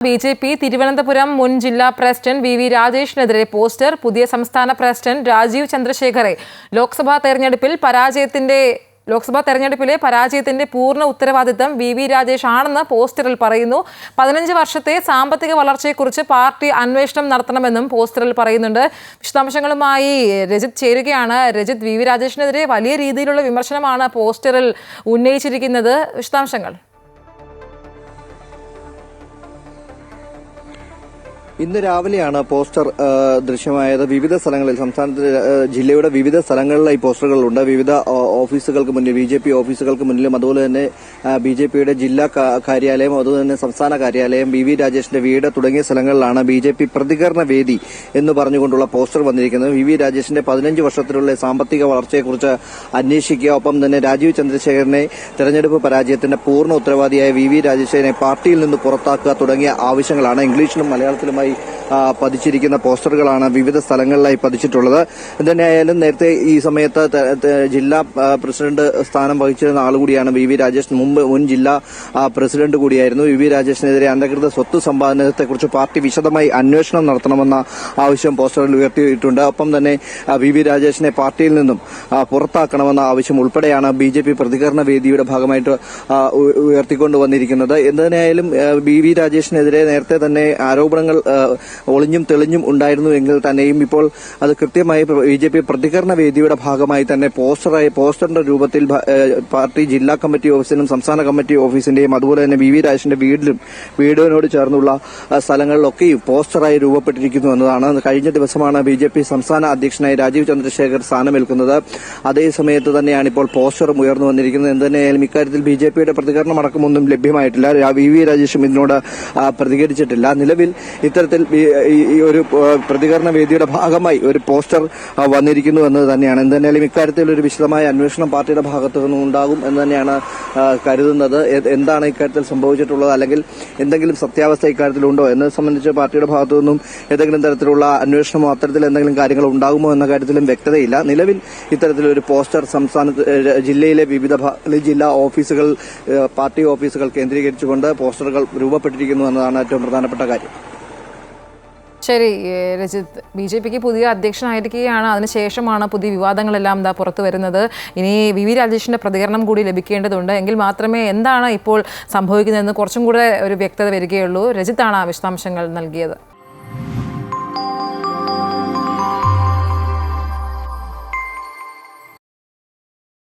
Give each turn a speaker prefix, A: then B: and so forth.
A: BJP Thiruvananthapuram മുൻ ജില്ലാ president V രാജേഷിനെതിരെ poster. പുതിയ സംസ്ഥാന പ്രസിഡന്റ് രാജീവ് ചന്ദ്രശേഖറെ ലോക്സഭാ തെരഞ്ഞെടുപ്പിലെ പരാജയത്തിന്റെ പൂർണ്ണ ഉത്തരവാദിത്തം വി രാജേഷ് ആണെന്ന് പോസ്റ്ററിൽ പറയുന്നു. 15 വർഷത്തെ സാമ്പത്തിക വളർച്ചയെക്കുറിച്ച് പാർട്ടി അന്വേഷണം നടത്തണമെന്നും പോസ്റ്ററിൽ പറയുന്നുണ്ട്. വിശദാംശങ്ങളുമായി രജിത് ചേരുകയാണ്. രജിത്, വി രാജേഷിനെതിരെ വലിയ രീതിയിലുള്ള വിമർശനമാണ് പോസ്റ്ററിൽ ഉന്നയിച്ചിരിക്കുന്നത്. വിശദാംശങ്ങൾ.
B: ഇന്ന് രാവിലെയാണ് പോസ്റ്റർ ദൃശ്യമായത്. വിവിധ സ്ഥലങ്ങളിൽ ജില്ലയുടെ വിവിധ സ്ഥലങ്ങളിലായി പോസ്റ്ററുകളുണ്ട്. വിവിധ ഓഫീസുകൾക്ക് മുന്നിൽ, ബി.ജെ.പി ഓഫീസുകൾക്ക് മുന്നിലും, അതുപോലെ തന്നെ ബി.ജെ.പിയുടെ ജില്ലാ കാര്യാലയം, അതുപോലെ തന്നെ സംസ്ഥാന കാര്യാലയം, വി രാജേഷിന്റെ വീട് തുടങ്ങിയ സ്ഥലങ്ങളിലാണ് ബി.ജെ.പി പ്രതികരണ വേദി എന്ന് പറഞ്ഞുകൊണ്ടുള്ള പോസ്റ്റർ വന്നിരിക്കുന്നത്. വി രാജേഷിന്റെ 15 വർഷത്തിലുള്ള സാമ്പത്തിക വളർച്ചയെക്കുറിച്ച് അന്വേഷിക്കുക, ഒപ്പം തന്നെ രാജീവ് ചന്ദ്രശേഖരനെ തെരഞ്ഞെടുപ്പ് പരാജയത്തിന്റെ പൂർണ്ണ ഉത്തരവാദിയായ വി രാജേഷിനെ പാർട്ടിയിൽ നിന്ന് പുറത്താക്കുക തുടങ്ങിയ ആവശ്യങ്ങളാണ് ഇംഗ്ലീഷിലും മലയാളത്തിലുമായി പതിച്ചിരിക്കുന്ന പോസ്റ്ററുകളാണ് വിവിധ സ്ഥലങ്ങളിലായി പതിച്ചിട്ടുള്ളത്. എന്തായാലും നേരത്തെ ഈ സമയത്ത് ജില്ലാ പ്രസിഡന്റ് സ്ഥാനം വഹിച്ചിരുന്ന ആളുകൂടിയാണ് വി രാജേഷ്. മുൻ ജില്ലാ പ്രസിഡന്റ് കൂടിയായിരുന്നു. വി രാജേഷിനെതിരെ അനധികൃത സ്വത്ത് സമ്പാദനത്തെക്കുറിച്ച് പാർട്ടി വിശദമായി അന്വേഷണം നടത്തണമെന്ന ആവശ്യം പോസ്റ്ററിൽ ഉയർത്തിയിട്ടുണ്ട്. ഒപ്പം തന്നെ വി രാജേഷിനെ പാർട്ടിയിൽ നിന്നും പുറത്താക്കണമെന്ന ആവശ്യം ഉൾപ്പെടെയാണ് ബി.ജെ.പി പ്രതികരണ വേദിയുടെ ഭാഗമായിട്ട് ഉയർത്തിക്കൊണ്ടുവന്നിരിക്കുന്നത്. എന്തായാലും വി രാജേഷിനെതിരെ നേരത്തെ തന്നെ ആരോപണങ്ങൾ ഒളിഞ്ഞും തെളിഞ്ഞും ഉണ്ടായിരുന്നു എങ്കിൽ തന്നെയും ഇപ്പോൾ അത് കൃത്യമായി ബി.ജെ.പി പ്രതികരണ വേദിയുടെ ഭാഗമായി തന്നെ പോസ്റ്ററിന്റെ രൂപത്തിൽ പാർട്ടി ജില്ലാ കമ്മിറ്റി ഓഫീസിലും സംസ്ഥാന കമ്മിറ്റി ഓഫീസിന്റെയും അതുപോലെ തന്നെ വി രാജേഷിന്റെ വീടിനോട് ചേർന്നുള്ള സ്ഥലങ്ങളിലൊക്കെയും പോസ്റ്ററായി രൂപപ്പെട്ടിരിക്കുന്നു എന്നതാണ്. കഴിഞ്ഞ ദിവസമാണ് ബി.ജെ.പി സംസ്ഥാന അധ്യക്ഷനായി രാജീവ് ചന്ദ്രശേഖർ സ്ഥാനമേൽക്കുന്നത്. അതേ സമയത്ത് തന്നെയാണ് ഇപ്പോൾ പോസ്റ്ററും ഉയർന്നു വന്നിരിക്കുന്നത്. എന്തുതന്നെയായാലും ഇക്കാര്യത്തിൽ ബി.ജെ.പിയുടെ പ്രതികരണം അടക്കമൊന്നും ലഭ്യമായിട്ടില്ല. വി രാജേഷും ഇതിനോട് പ്രതികരിച്ചിട്ടില്ല. നിലവിൽ ഇത്തരത്തിൽ ഒരു പ്രതികരണ വേദിയുടെ ഭാഗമായി ഒരു പോസ്റ്റർ വന്നിരിക്കുന്നു എന്നത് തന്നെയാണ്. എന്തായാലും ഇക്കാര്യത്തിൽ ഒരു വിശദമായ അന്വേഷണം പാർട്ടിയുടെ ഭാഗത്തു നിന്നും ഉണ്ടാകും എന്ന് തന്നെയാണ് കരുതുന്നത്. എന്താണ് ഇക്കാര്യത്തിൽ സംഭവിച്ചിട്ടുള്ളത്, അല്ലെങ്കിൽ എന്തെങ്കിലും സത്യാവസ്ഥ ഇക്കാര്യത്തിലുണ്ടോ എന്നത് സംബന്ധിച്ച് പാർട്ടിയുടെ ഭാഗത്തു നിന്നും ഏതെങ്കിലും തരത്തിലുള്ള അന്വേഷണമോ അത്തരത്തിൽ എന്തെങ്കിലും കാര്യങ്ങൾ ഉണ്ടാകുമോ എന്ന കാര്യത്തിലും വ്യക്തതയില്ല. നിലവിൽ ഇത്തരത്തിലൊരു പോസ്റ്റർ ജില്ലയിലെ വിവിധ ജില്ലാ ഓഫീസുകൾ, പാർട്ടി ഓഫീസുകൾ കേന്ദ്രീകരിച്ചുകൊണ്ട് പോസ്റ്ററുകൾ രൂപപ്പെട്ടിരിക്കുന്നു എന്നതാണ് ഏറ്റവും പ്രധാനപ്പെട്ട കാര്യം.
A: ശരി രജിത്, ബി.ജെ.പിക്ക് പുതിയ അധ്യക്ഷനായിരിക്കുകയാണ്. അതിനുശേഷമാണ് പുതിയ വിവാദങ്ങളെല്ലാം പുറത്തു വരുന്നത്. ഇനി വി രാജേഷിന്റെ പ്രതികരണം കൂടി ലഭിക്കേണ്ടതുണ്ട്. എങ്കിൽ മാത്രമേ എന്താണ് ഇപ്പോൾ സംഭവിക്കുന്നതെന്ന് കുറച്ചും കൂടെ ഒരു വ്യക്തത വരികയുള്ളൂ. രജിത്താണ് വിശദാംശങ്ങൾ നൽകിയത്.